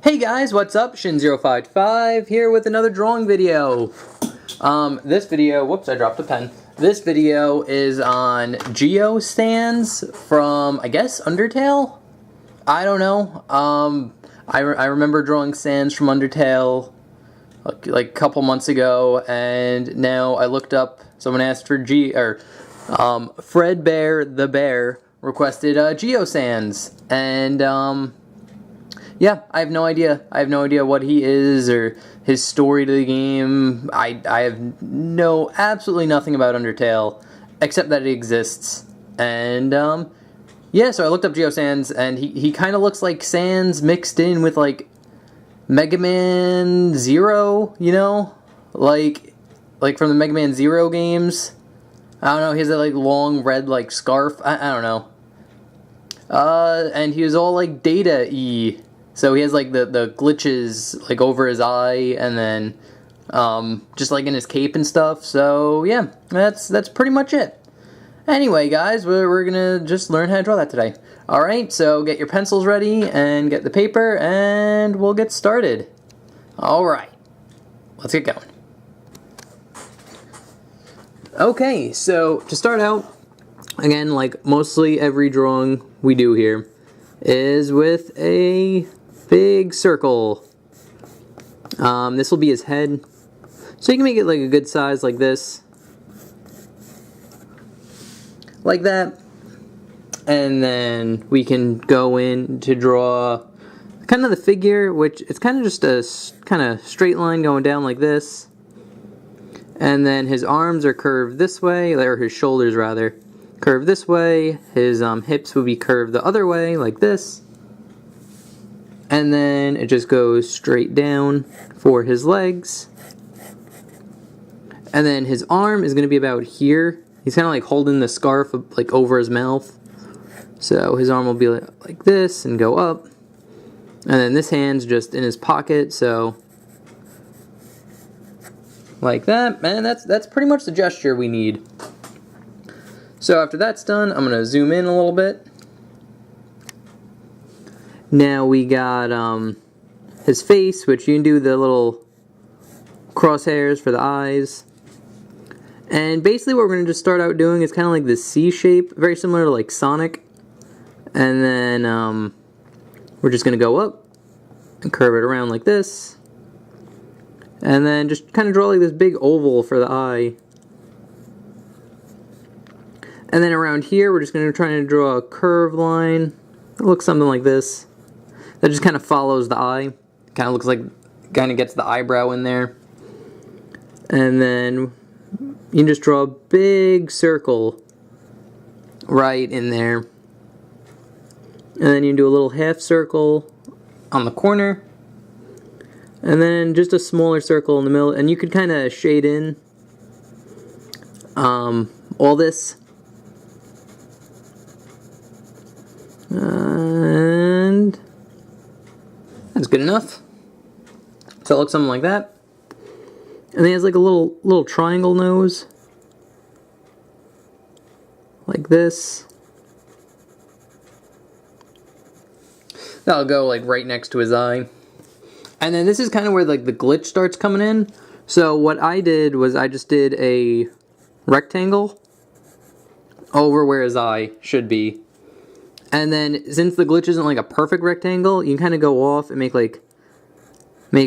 Hey guys, what's up? Shin055 here with another drawing video. This video, whoops, I dropped a pen. This video is on Geo Sans from, I guess, Undertale? I don't know. I remember drawing Sans from Undertale like a couple months ago, and now I looked up, someone asked for Fred Bear the Bear requested Geo Sans, and yeah, I have no idea. I have no idea what he is or his story to the game. I have absolutely nothing about Undertale except that it exists. And yeah, so I looked up Geo Sans, and he kind of looks like Sans mixed in with like Mega Man Zero, you know, like from the Mega Man Zero games. I don't know. He has that like long red like scarf. I don't know. And he was all like Data-y. So he has like the glitches like over his eye, and then just like in his cape and stuff. So yeah, that's pretty much it. Anyway, guys, we're gonna just learn how to draw that today. Alright, so get your pencils ready and get the paper, and we'll get started. Alright, let's get going. Okay, so to start out, again, like mostly every drawing we do here is with a big circle. This will be his head. So you can make it like a good size like this. Like that. And then we can go in to draw kind of the figure, which it's kind of just a kind of straight line going down like this. And then his arms are curved this way, or his shoulders rather, curved this way. His hips would be curved the other way, like this. And then it just goes straight down for his legs. And then his arm is going to be about here. He's kind of like holding the scarf like over his mouth. So his arm will be like this and go up. And then this hand's just in his pocket, so like that. Man, that's pretty much the gesture we need. So after that's done, I'm going to zoom in a little bit. Now we got his face, which you can do the little crosshairs for the eyes. And basically what we're going to just start out doing is kind of like this C shape, very similar to like Sonic. And then we're just going to go up and curve it around like this. And then just kind of draw like this big oval for the eye. And then around here we're just going to try to draw a curved line. It looks something like this. That just kind of follows the eye. Kind of looks like, kind of gets the eyebrow in there. And then you can just draw a big circle right in there. And then you can do a little half circle on the corner. And then just a smaller circle in the middle. And you could kind of shade in all this. And that's good enough. So it looks something like that. And then he has like a little triangle nose. Like this. That'll go like right next to his eye. And then this is kind of where like the glitch starts coming in. So what I did was I just did a rectangle over where his eye should be. And then, since the glitch isn't like a perfect rectangle, you can kind of go off and make it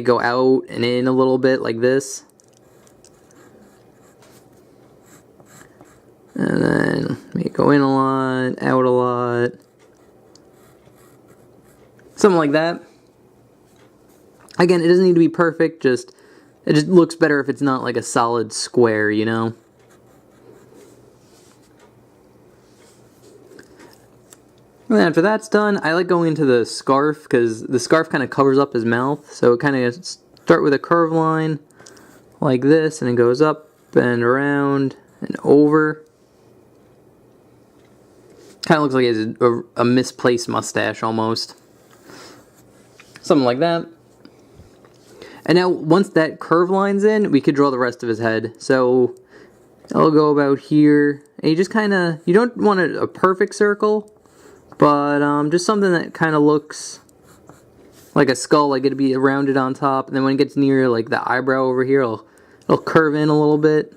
go out and in a little bit, like this. And then, make it go in a lot, out a lot. Something like that. Again, it doesn't need to be perfect, it just looks better if it's not like a solid square, you know? And then after that's done, I like going into the scarf, because the scarf kind of covers up his mouth. So it kind of start with a curved line like this, and it goes up and around and over. Kind of looks like he has a misplaced mustache almost. Something like that. And now once that curved line's in, we could draw the rest of his head. So I'll go about here. And you just kind of, you don't want a perfect circle. But just something that kind of looks like a skull, like it'd be rounded on top, and then when it gets near like the eyebrow over here, it'll curve in a little bit,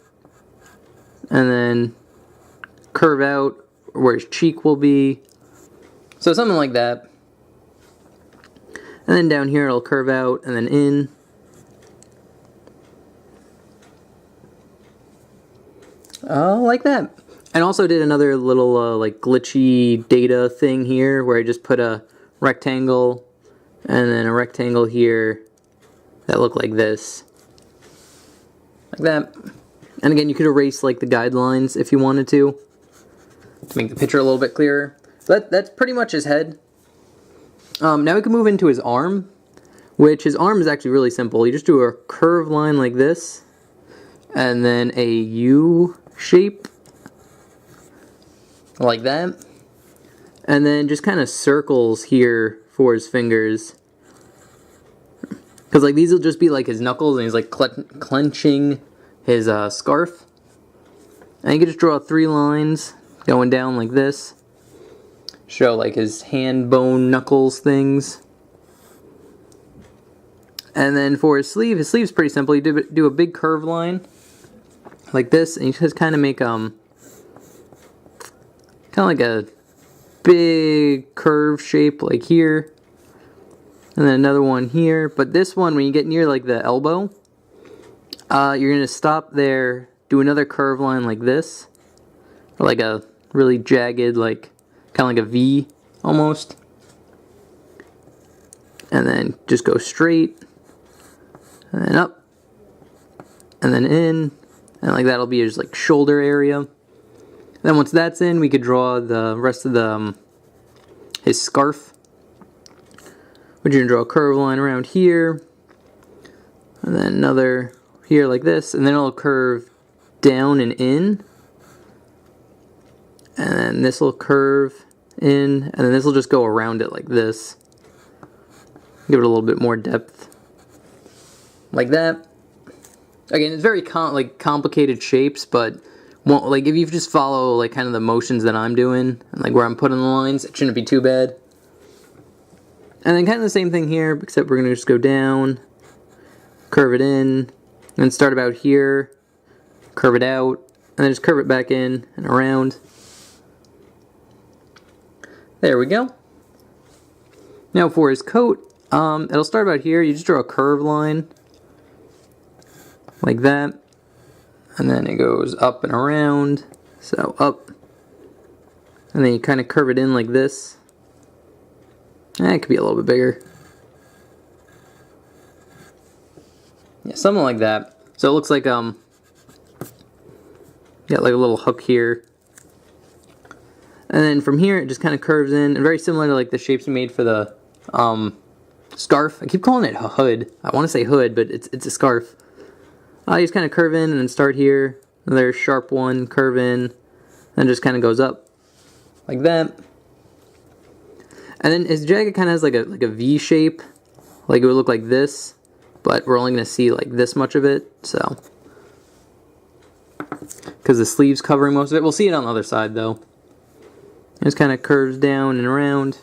and then curve out where his cheek will be. So something like that. And then down here it'll curve out and then in. Like that. And also did another little like glitchy data thing here where I just put a rectangle and then a rectangle here that look like this. Like that. And again, you could erase like the guidelines if you wanted to make the picture a little bit clearer. So that's pretty much his head. Now we can move into his arm, which his arm is actually really simple. You just do a curved line like this, and then a U shape, like that. And then just kind of circles here for his fingers. Because like these will just be like his knuckles, and he's like clenching his scarf. And you can just draw 3 lines going down like this. Show like his hand bone knuckles things. And then for his sleeve's pretty simple. You do a big curved line like this, and you just kind of make kind of like a big curve shape like here, and then another one here. But this one, when you get near like the elbow, you're gonna stop there, do another curve line like this, or like a really jagged, like kind of like a V almost, and then just go straight and then up and then in, and like that'll be his like shoulder area. Then once that's in, we could draw the rest of the his scarf. We're going to draw a curved line around here, and then another here like this, and then it'll curve down and in, and then this will curve in, and then this will just go around it like this. Give it a little bit more depth, like that. Again, it's very complicated shapes, but like if you just follow like kind of the motions that I'm doing and like where I'm putting the lines, it shouldn't be too bad. And then kind of the same thing here, except we're gonna just go down, curve it in, and start about here, curve it out, and then just curve it back in and around. There we go. Now for his coat, it'll start about here. You just draw a curved line like that, and then it goes up and around, so up, and then you kind of curve it in like this. It could be a little bit bigger. Yeah, something like that. So it looks like got like a little hook here. And then from here it just kind of curves in, and very similar to like the shapes we made for the scarf. I keep calling it a hood. I want to say hood, but it's a scarf. You just kind of curve in and then start here. Another sharp one, curve in, then just kind of goes up like that. And then his jacket kind of has like a V shape, like it would look like this, but we're only going to see like this much of it, so because the sleeve's covering most of it. We'll see it on the other side though. It just kind of curves down and around.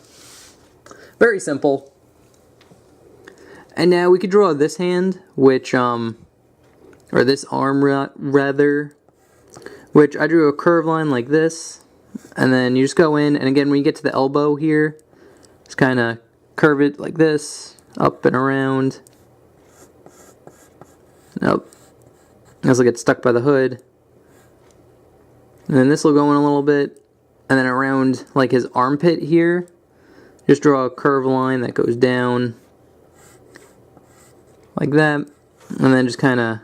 Very simple. And now we could draw this hand, which or this arm rather, which I drew a curved line like this, and then you just go in, and again when you get to the elbow here, just kind of curve it like this, up and around. Nope. This will get stuck by the hood. And then this will go in a little bit, and then around like his armpit here, just draw a curved line that goes down like that, and then just kind of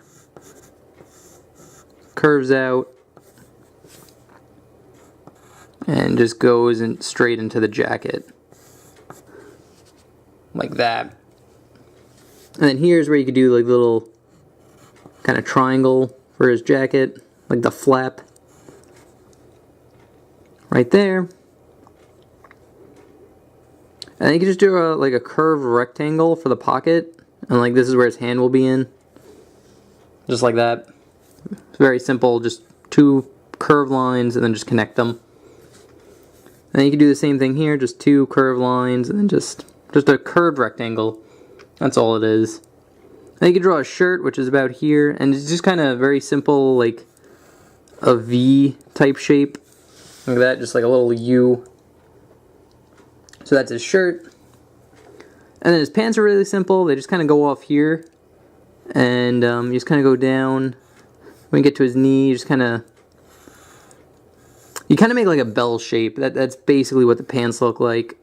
curves out and just goes in straight into the jacket like that. And then here's where you could do like little kind of triangle for his jacket, like the flap right there. And then you can just do like a curved rectangle for the pocket, and like this is where his hand will be in, just like that. It's very simple, just 2 curved lines and then just connect them. And then you can do the same thing here, just 2 curved lines and then just Just a curved rectangle. That's all it is. Then you can draw a shirt, which is about here, and it's just kind of very simple, like a V type shape. Look at that, just like a little U. So that's his shirt. And then his pants are really simple. They just kind of go off here. And you just kind of go down. When you get to his knee, you just kind of... You kind of make like a bell shape. That's basically what the pants look like.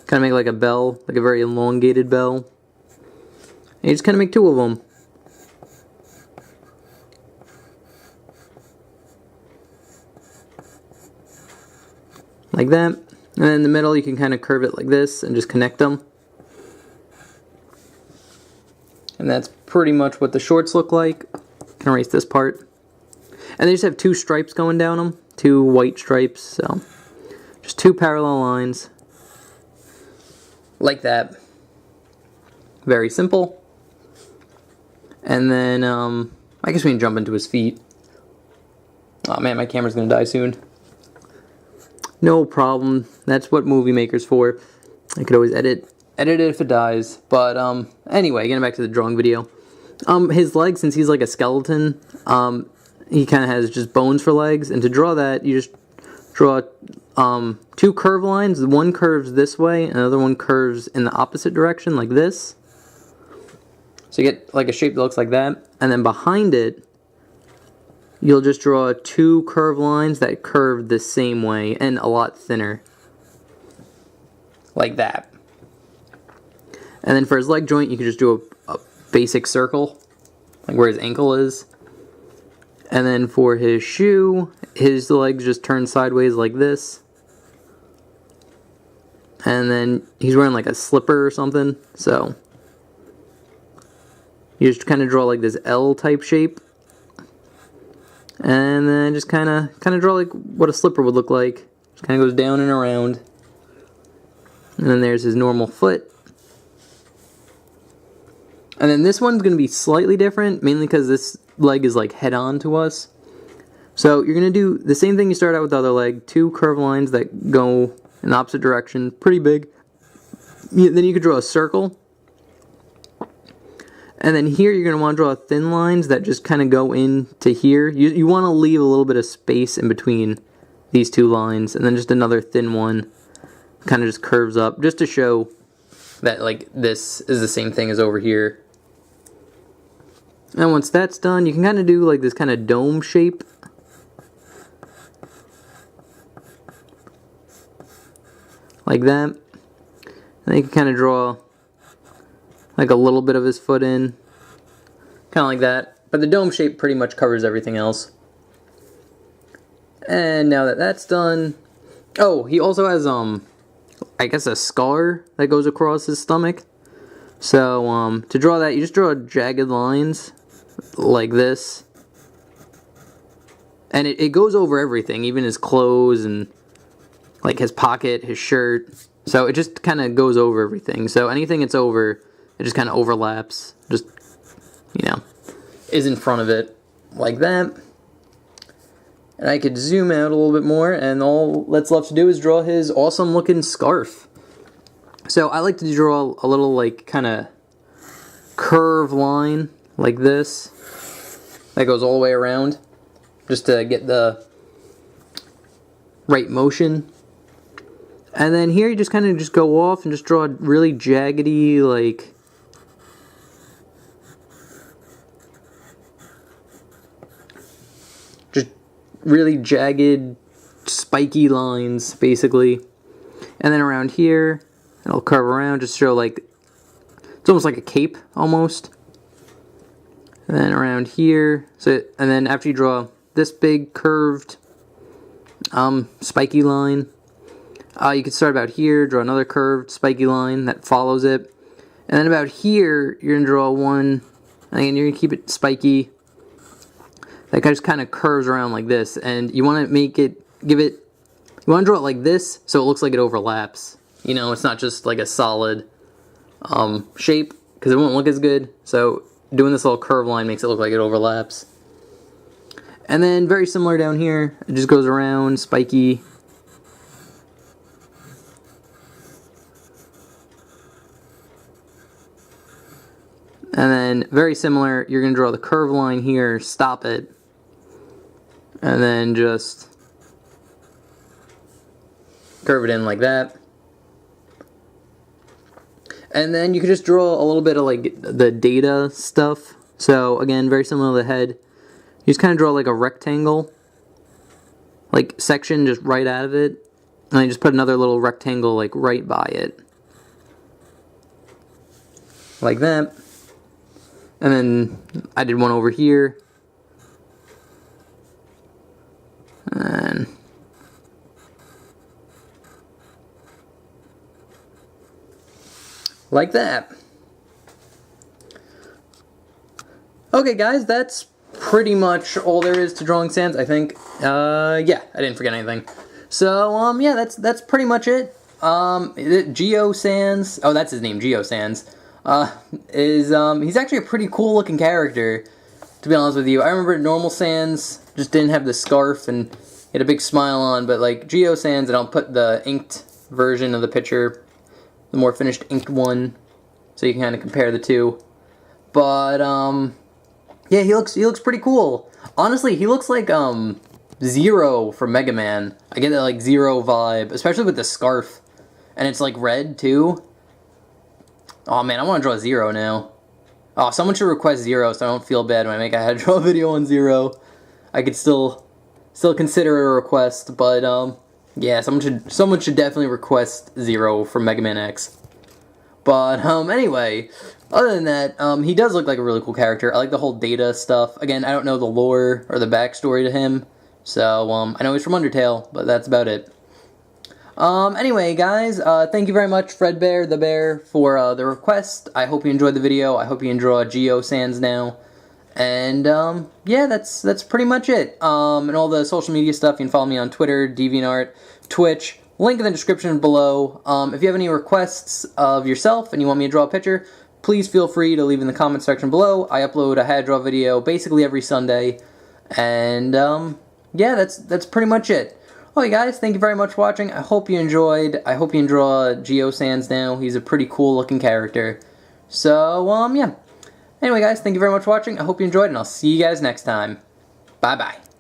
Kind of make like a bell, like a very elongated bell. And you just kind of make two of them. Like that. And then in the middle you can kind of curve it like this and just connect them. And that's pretty much what the shorts look like. Can erase this part. And they just have two stripes going down them. Two white stripes, so just two parallel lines. Like that. Very simple. And then, I guess we can jump into his feet. Oh man, my camera's gonna die soon. No problem. That's what movie maker's for. I could always edit it if it dies. But anyway, getting back to the drawing video. His legs, since he's like a skeleton, he kind of has just bones for legs. And to draw that, you just draw two curved lines. One curves this way, and another one curves in the opposite direction, like this. So you get like a shape that looks like that. And then behind it, you'll just draw two curved lines that curve the same way and a lot thinner. Like that. And then for his leg joint, you can just do a basic circle, like where his ankle is. And then for his shoe, his legs just turn sideways like this. And then he's wearing like a slipper or something, so you just kind of draw like this L type shape. And then just kind of draw like what a slipper would look like. Just kind of goes down and around. And then there's his normal foot. And then this one's going to be slightly different, mainly because this leg is like head on to us. So you're going to do the same thing you start out with the other leg. Two curved lines that go in the opposite direction, pretty big. Then you could draw a circle. And then here you're going to want to draw thin lines that just kind of go into here. You want to leave a little bit of space in between these two lines. And then just another thin one kind of just curves up, just to show that like this is the same thing as over here. And once that's done, you can kind of do like this kind of dome shape. Like that. And then you can kind of draw like a little bit of his foot in. Kind of like that. But the dome shape pretty much covers everything else. And now that that's done... Oh, he also has, I guess a scar that goes across his stomach. So, to draw that, you just draw jagged lines like this. And it goes over everything, even his clothes and like his pocket, his shirt. So it just kind of goes over everything. So anything it's over, it just kind of overlaps. Just, you know, is in front of it like that. And I could zoom out a little bit more, and all that's left to do is draw his awesome looking scarf. So I like to draw a little like kind of curved line like this that goes all the way around, just to get the right motion. And then here you just kind of just go off and just draw a really jaggedy, like, just really jagged, spiky lines, basically. And then around here, it'll curve around, just show like, it's almost like a cape, almost. And then around here, and then after you draw this big curved, spiky line, you can start about here, draw another curved, spiky line that follows it. And then about here, you're going to draw one, and again, you're going to keep it spiky. That just kind of curves around like this. And you want to make it, you want to draw it like this, so it looks like it overlaps. You know, it's not just like a solid shape, because it won't look as good. So doing this little curved line makes it look like it overlaps. And then very similar down here, it just goes around, spiky. And then, very similar, you're going to draw the curve line here, stop it, and then just curve it in like that. And then you can just draw a little bit of like the data stuff. So again, very similar to the head. You just kind of draw like a rectangle, like section just right out of it, and then just put another little rectangle like right by it, like that. And then I did one over here, and like that. Okay guys, that's pretty much all there is to Drawing Sans, I think. Yeah, I didn't forget anything. So, yeah, that's pretty much it. Geo Sans, oh, that's his name, Geo Sans, he's actually a pretty cool looking character, to be honest with you. I remember normal Sans just didn't have the scarf and he had a big smile on, but like Geo Sans, and I'll put the inked version of the picture, the more finished inked one, so you can kind of compare the two. But, yeah, he looks pretty cool. Honestly, he looks like, Zero from Mega Man. I get that, like, Zero vibe, especially with the scarf. And it's, like, red, too. Oh, man, I want to draw Zero now. Oh, someone should request Zero so I don't feel bad when I make a draw video on Zero. I could still consider it a request, but, yeah, someone should definitely request Zero from Mega Man X. But, anyway, other than that, he does look like a really cool character. I like the whole data stuff. Again, I don't know the lore or the backstory to him, so, I know he's from Undertale, but that's about it. Anyway, guys, thank you very much, Fredbear the Bear, for, the request. I hope you enjoyed the video. I hope you enjoy Geo Sans now. And, yeah, that's pretty much it. And all the social media stuff, you can follow me on Twitter, DeviantArt, Twitch, link in the description below. If you have any requests of yourself and you want me to draw a picture, please feel free to leave in the comment section below. I upload a how to draw video basically every Sunday. And, yeah, that's pretty much it. Okay, guys, thank you very much for watching. I hope you enjoyed. I hope you enjoy Geo Sans now. He's a pretty cool looking character. So, yeah. Anyway, guys, thank you very much for watching. I hope you enjoyed, and I'll see you guys next time. Bye-bye.